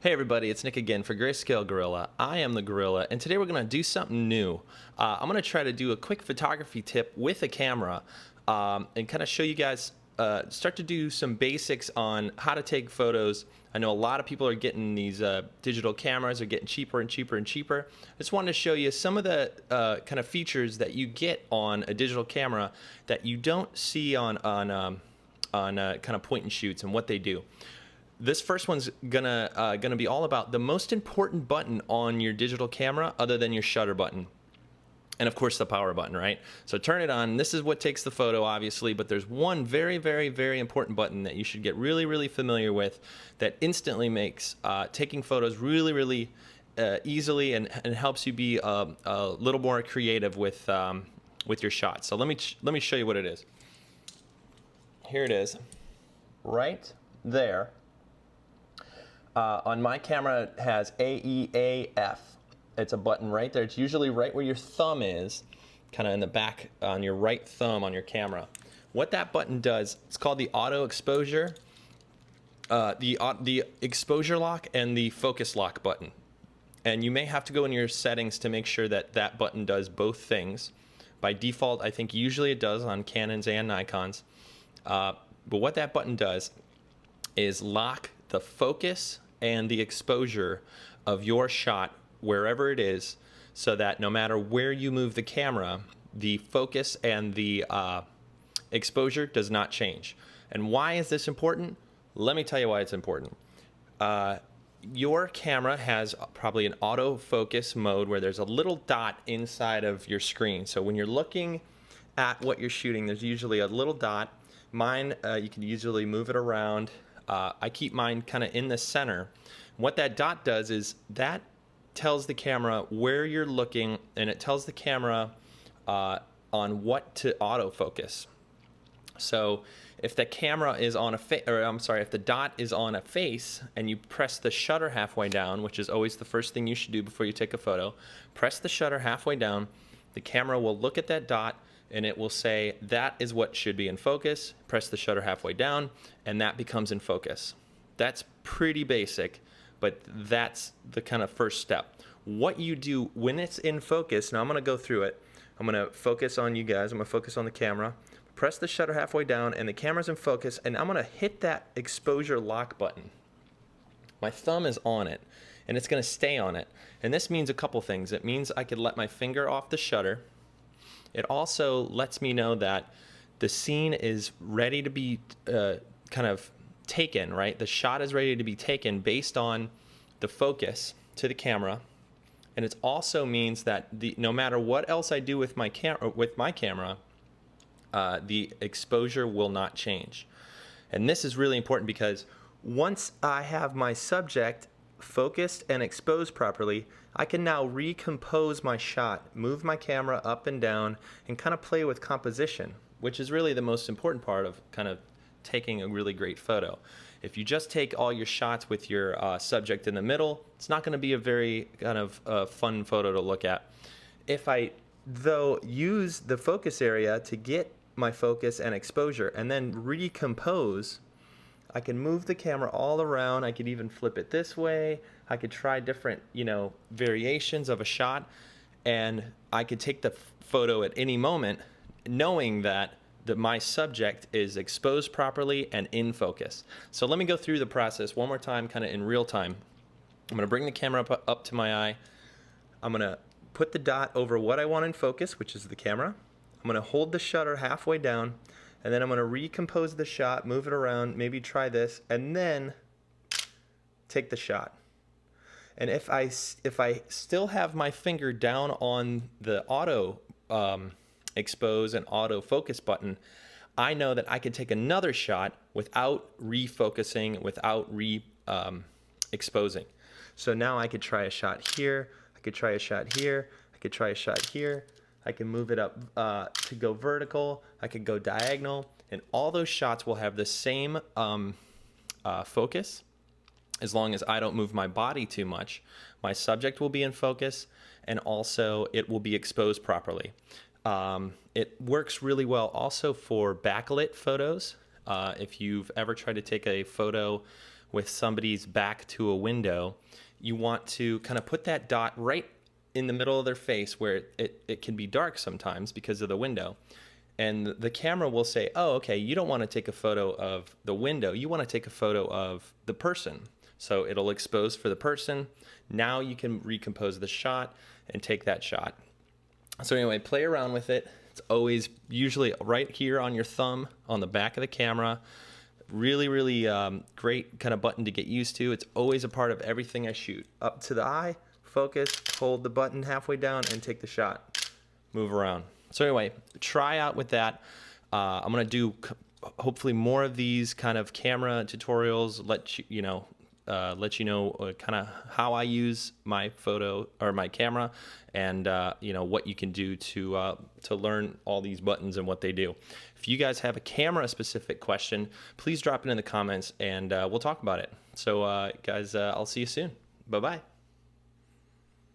Hey everybody, it's Nick again for Grayscale Gorilla. I am the Gorilla, and today we're going to do something new. I'm going to try to do a quick photography tip with a camera and kind of show you guys, start to do some basics on how to take photos. I know a lot of people are getting these digital cameras, are getting cheaper and cheaper and cheaper. I just wanted to show you some of the kind of features that you get on a digital camera that you don't see on kind of point and shoots and what they do. This first one's gonna be all about the most important button on your digital camera other than your shutter button. And of course the power button, right? So turn it on. This is what takes the photo, obviously, but there's one very, very, very important button that you should get really, really familiar with that instantly makes taking photos really, really easily and helps you be a little more creative with your shots. So let me show you what it is. Here it is, right there. On my camera, it has AEAF. It's a button right there. It's usually right where your thumb is, kind of in the back on your right thumb on your camera. What that button does, it's called the auto exposure, the exposure lock and the focus lock button. And you may have to go in your settings to make sure that that button does both things. By default, I think usually it does on Canons and Nikons. But what that button does is lock the focus and the exposure of your shot wherever it is, so that no matter where you move the camera, the focus and the exposure does not change. And why is this important? Let me tell you why it's important. Your camera has probably an autofocus mode where there's a little dot inside of your screen. So when you're looking at what you're shooting, there's usually a little dot. Mine, you can usually move it around. I keep mine kind of in the center. What that dot does is that tells the camera where you're looking, and it tells the camera on what to autofocus. So if the camera is on if the dot is on a face and you press the shutter halfway down, which is always the first thing you should do before you take a photo, press the shutter halfway down, the camera will look at that dot and it will say that is what should be in focus. Press the shutter halfway down and that becomes in focus. That's pretty basic, but that's the kind of first step. What you do when it's in focus, now I'm going to go through it. I'm going to focus on you guys. I'm going to focus on the camera. Press the shutter halfway down and the camera's in focus, and I'm going to hit that exposure lock button. My thumb is on it and it's going to stay on it. And this means a couple things. It means I could let my finger off the shutter. It also lets me know that the scene is ready to be kind of taken, right? The shot is ready to be taken based on the focus to the camera. And it also means that no matter what else I do with my camera, the exposure will not change. And this is really important because once I have my subject focused and exposed properly, I can now recompose my shot, move my camera up and down, and kind of play with composition, which is really the most important part of kind of taking a really great photo. If you just take all your shots with your subject in the middle, it's not going to be a very kind of fun photo to look at. If I, though, use the focus area to get my focus and exposure and then recompose, I can move the camera all around. I could even flip it this way. I could try different, variations of a shot, and I could take the photo at any moment knowing that my subject is exposed properly and in focus. So let me go through the process one more time, kind of in real time. I'm going to bring the camera up to my eye. I'm going to put the dot over what I want in focus, which is the camera. I'm going to hold the shutter halfway down, and then I'm going to recompose the shot, move it around, maybe try this, and then take the shot. And if I still have my finger down on the auto expose and auto focus button, I know that I can take another shot without refocusing, without exposing. So now I could try a shot here, I could try a shot here, I could try a shot here, I can move it up to go vertical, I could go diagonal, and all those shots will have the same focus as long as I don't move my body too much. My subject will be in focus, and also it will be exposed properly. It works really well also for backlit photos. If you've ever tried to take a photo with somebody's back to a window, you want to kind of put that dot right in the middle of their face where it can be dark sometimes because of the window. And the camera will say, oh, okay, you don't want to take a photo of the window. You want to take a photo of the person. So it'll expose for the person. Now you can recompose the shot and take that shot. So anyway, play around with it. It's always usually right here on your thumb on the back of the camera. Really, really great kind of button to get used to. It's always a part of everything I shoot. Up to the eye, focus, hold the button halfway down, and take the shot. Move around. So anyway, try out with that. I'm going to do hopefully more of these kind of camera tutorials, let you know kind of how I use my photo or my camera, and what you can do to learn all these buttons and what they do. If you guys have a camera specific question, please drop it in the comments and we'll talk about it. So guys, I'll see you soon. Bye-bye.